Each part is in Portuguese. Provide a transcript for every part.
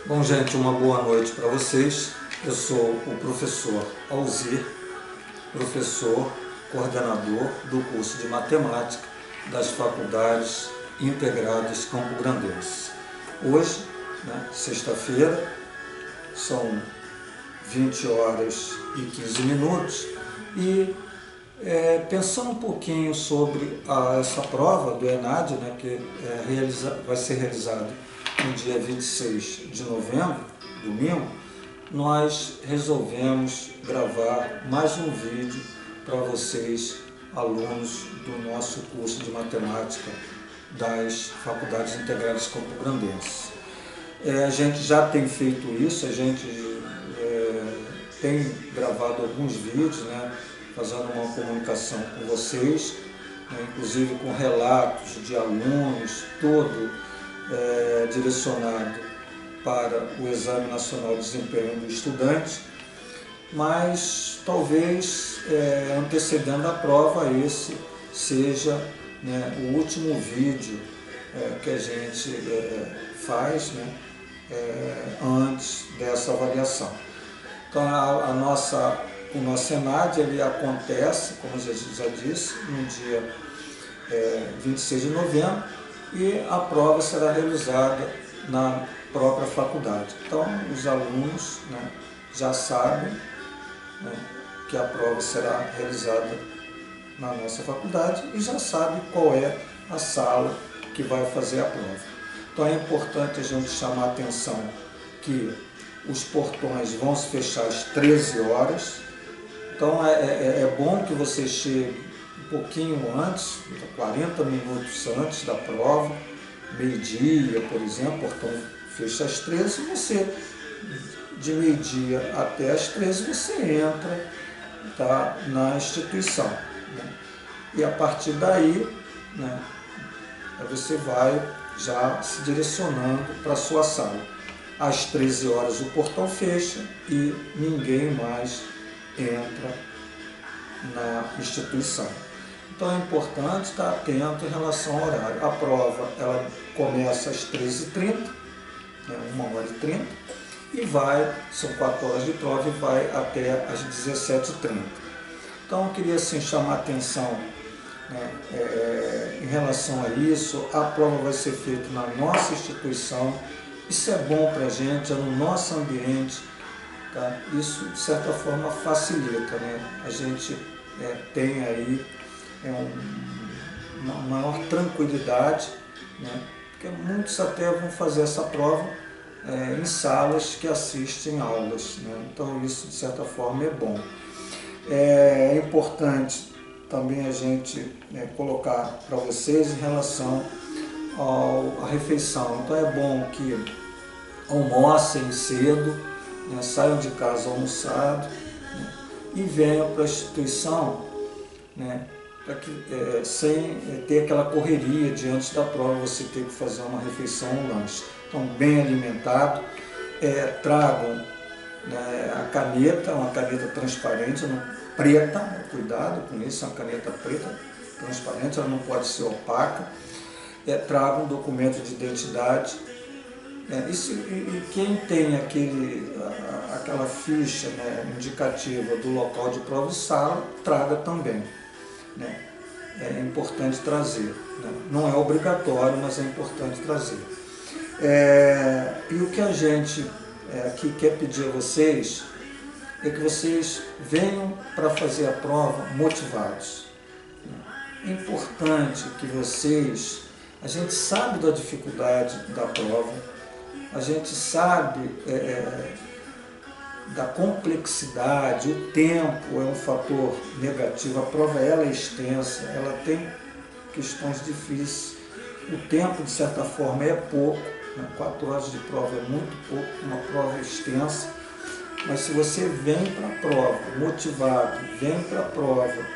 Bom, gente, uma boa noite para vocês. Eu sou o professor Alzir, professor coordenador do curso de Matemática das Faculdades Integradas Campo Grandense. Hoje, sexta-feira, são 20 horas e 15 minutos e pensando um pouquinho sobre essa prova do ENAD, que vai ser realizada no dia 26 de novembro, domingo, nós resolvemos gravar mais um vídeo para vocês, alunos do nosso curso de Matemática das Faculdades Integradas Campo Grandense. A gente já tem feito isso, a gente tem gravado alguns vídeos, fazendo uma comunicação com vocês, inclusive com relatos de alunos, todo direcionado para o Exame Nacional de Desempenho do Estudante, mas talvez antecedendo a prova esse seja o último vídeo que a gente faz antes dessa avaliação. Então o nosso ENAD ele acontece, como eu já disse, no dia 26 de novembro, e a prova será realizada na própria faculdade. Então, os alunos já sabem que a prova será realizada na nossa faculdade e já sabem qual é a sala que vai fazer a prova. Então, é importante a gente chamar a atenção que os portões vão se fechar às 13 horas. Então, é bom que você chegue um pouquinho antes, 40 minutos antes da prova, meio-dia, por exemplo, o portão fecha às 13, você, de meio-dia até às 13, você entra na instituição. E a partir daí, você vai já se direcionando para a sua sala. Às 13 horas o portão fecha e ninguém mais entra na instituição. Então é importante estar atento em relação ao horário. A prova ela começa às 13h30, 1h30, e são 4 horas de prova e vai até às 17h30. Então eu queria chamar a atenção em relação a isso. A prova vai ser feita na nossa instituição, isso é bom para a gente, é no nosso ambiente. Isso de certa forma facilita, a gente tem aí uma maior tranquilidade, porque muitos até vão fazer essa prova em salas que assistem aulas, então isso de certa forma é bom. É importante também a gente colocar para vocês em relação à refeição. Então é bom que almocem cedo, saiam de casa almoçado e venham para a instituição sem ter aquela correria diante da prova, você ter que fazer uma refeição, um lanche. Então, bem alimentado, tragam a caneta, uma caneta transparente, preta, cuidado com isso, uma caneta preta, transparente, ela não pode ser opaca. Tragam um documento de identidade. E quem tem aquela ficha indicativa do local de prova e sala, traga também. É importante trazer. Não é obrigatório, mas é importante trazer. E o que a gente aqui quer pedir a vocês é que vocês venham para fazer a prova motivados. É importante que vocês... A gente sabe da dificuldade da prova, a gente sabe da complexidade, o tempo é um fator negativo, a prova ela é extensa, ela tem questões difíceis, o tempo de certa forma é pouco, 4 horas de prova é muito pouco, uma prova extensa, mas se você vem para a prova motivado, vem para a prova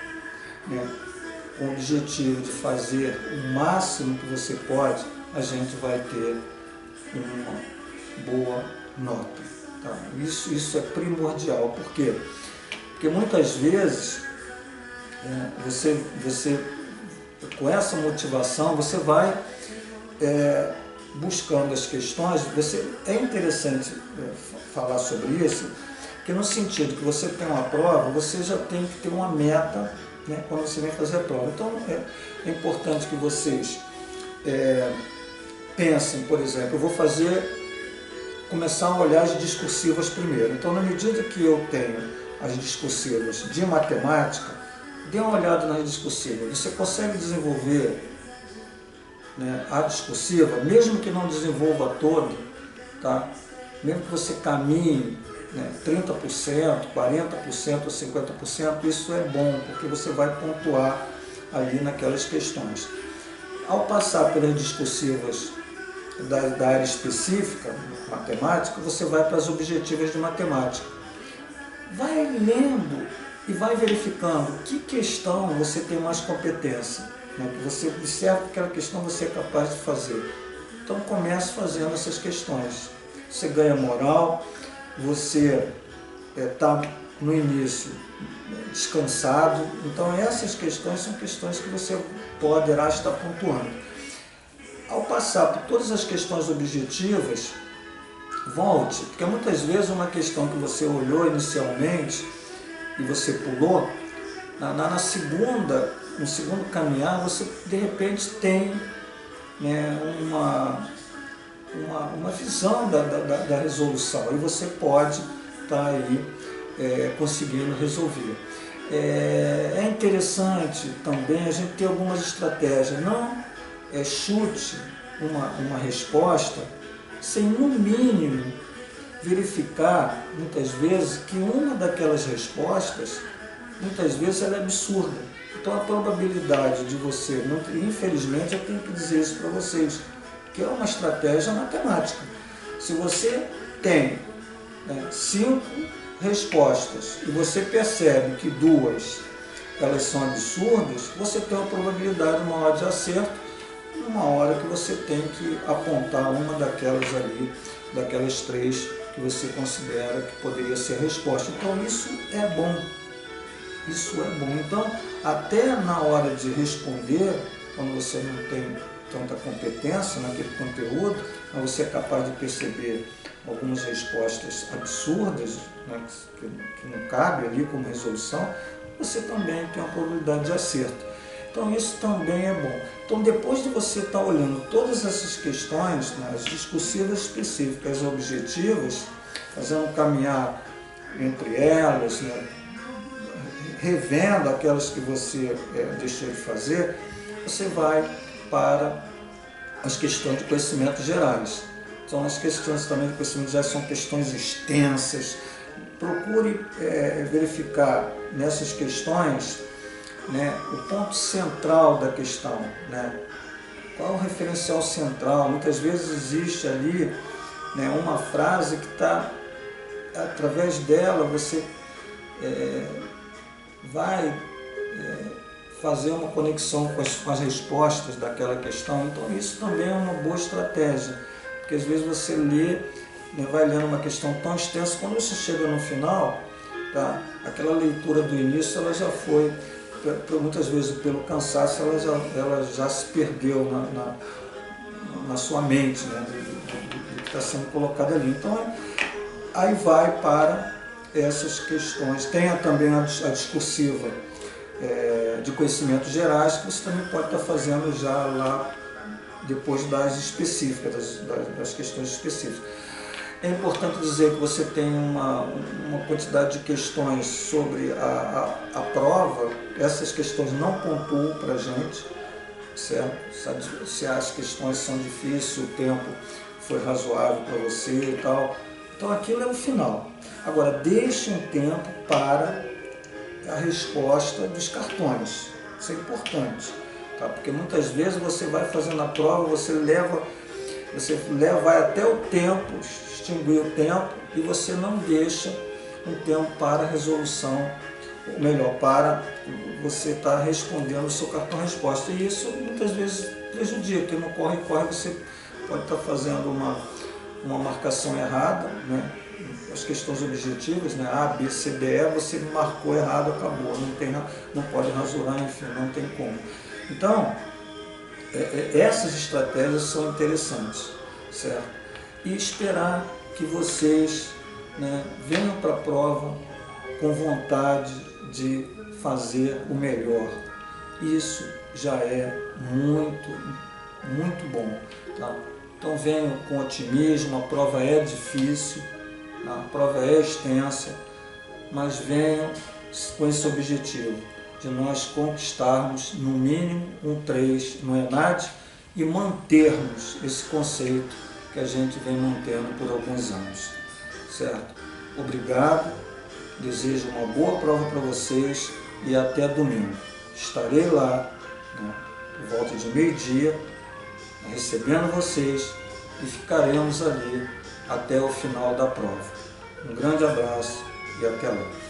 com o objetivo de fazer o máximo que você pode, a gente vai ter uma boa nota. Isso é primordial. Por quê? Porque muitas vezes você com essa motivação você vai buscando as questões, é interessante falar sobre isso, porque no sentido que você tem uma prova, você já tem que ter uma meta, né, quando você vem fazer a prova. Então é importante que vocês pensem, por exemplo, eu vou começar a olhar as discursivas primeiro. Então, na medida que eu tenho as discursivas de matemática, dê uma olhada nas discursivas. Você consegue desenvolver, né, a discursiva, mesmo que não desenvolva toda, tá? Mesmo que você caminhe, né, 30%, 40% ou 50%, isso é bom, porque você vai pontuar ali naquelas questões. Ao passar pelas discursivas da área específica, matemática, você vai para as objetivas de matemática. Vai lendo e vai verificando que questão você tem mais competência, né? Que você observa que aquela questão você é capaz de fazer. Então comece fazendo essas questões. Você ganha moral, você está no início descansado. Então essas questões são questões que você poderá estar pontuando. Ao passar por todas as questões objetivas, volte, porque muitas vezes uma questão que você olhou inicialmente e você pulou, no segundo caminhar, você de repente tem, né, uma visão da resolução, e você pode estar aí conseguindo resolver. É interessante também a gente ter algumas estratégias, não chute uma resposta sem, no mínimo, verificar, muitas vezes, que uma daquelas respostas, muitas vezes, ela é absurda. Então, a probabilidade de você, infelizmente, eu tenho que dizer isso para vocês, que é uma estratégia matemática. Se você tem 5 respostas e você percebe que 2 elas são absurdas, você tem uma probabilidade maior de acerto, numa hora que você tem que apontar uma daquelas ali, daquelas 3 que você considera que poderia ser a resposta. Então isso é bom, isso é bom. Então, até na hora de responder, quando você não tem tanta competência naquele conteúdo, mas você é capaz de perceber algumas respostas absurdas, né, que não cabe ali como resolução, você também tem uma probabilidade de acerto. Então isso também é bom. Então, depois de você estar olhando todas essas questões, né, as discursivas específicas e objetivas, fazendo um caminhar entre elas, né, revendo aquelas que você deixou de fazer, você vai para as questões de conhecimentos gerais. Então, as questões também de conhecimentos gerais são questões extensas. Procure verificar nessas questões, né, o ponto central da questão, né? Qual é o referencial central? Muitas vezes existe ali, né, uma frase que está, através dela você vai fazer uma conexão com as respostas daquela questão. Então isso também é uma boa estratégia, porque às vezes você lê, né, vai lendo uma questão tão extensa, quando você chega no final, tá, aquela leitura do início ela já foi, muitas vezes pelo cansaço, ela já se perdeu na sua mente, né, do que está sendo colocado ali. Então, aí vai para essas questões. Tem também a discursiva de conhecimentos gerais, que você também pode estar fazendo já lá depois das específicas, das questões específicas. É importante dizer que você tem uma quantidade de questões sobre a prova. Essas questões não pontuam para a gente, certo? Se as questões são difíceis, o tempo foi razoável para você e tal. Então aquilo é o final. Agora, deixe um tempo para a resposta dos cartões. Isso é importante, tá? Porque muitas vezes você vai fazendo a prova, você vai até o tempo, extinguir o tempo, e você não deixa um tempo para a resolução, ou melhor, para você estar respondendo o seu cartão resposta. E isso muitas vezes prejudica, porque no corre-corre você pode estar fazendo uma marcação errada, né? As questões objetivas, né? A, B, C, D, E, você marcou errado, acabou, não pode rasurar, enfim, não tem como. Então, essas estratégias são interessantes. certo? E esperar que vocês, né, venham para a prova com vontade de fazer o melhor. Isso já é muito, muito bom, tá? Então venham com otimismo, a prova é difícil, a prova é extensa, mas venham com esse objetivo de nós conquistarmos no mínimo um 3 no ENAD e mantermos esse conceito que a gente vem mantendo por alguns anos, certo? Obrigado, desejo uma boa prova para vocês e até domingo. Estarei lá, né, por volta de meio-dia, recebendo vocês e ficaremos ali até o final da prova. Um grande abraço e até lá.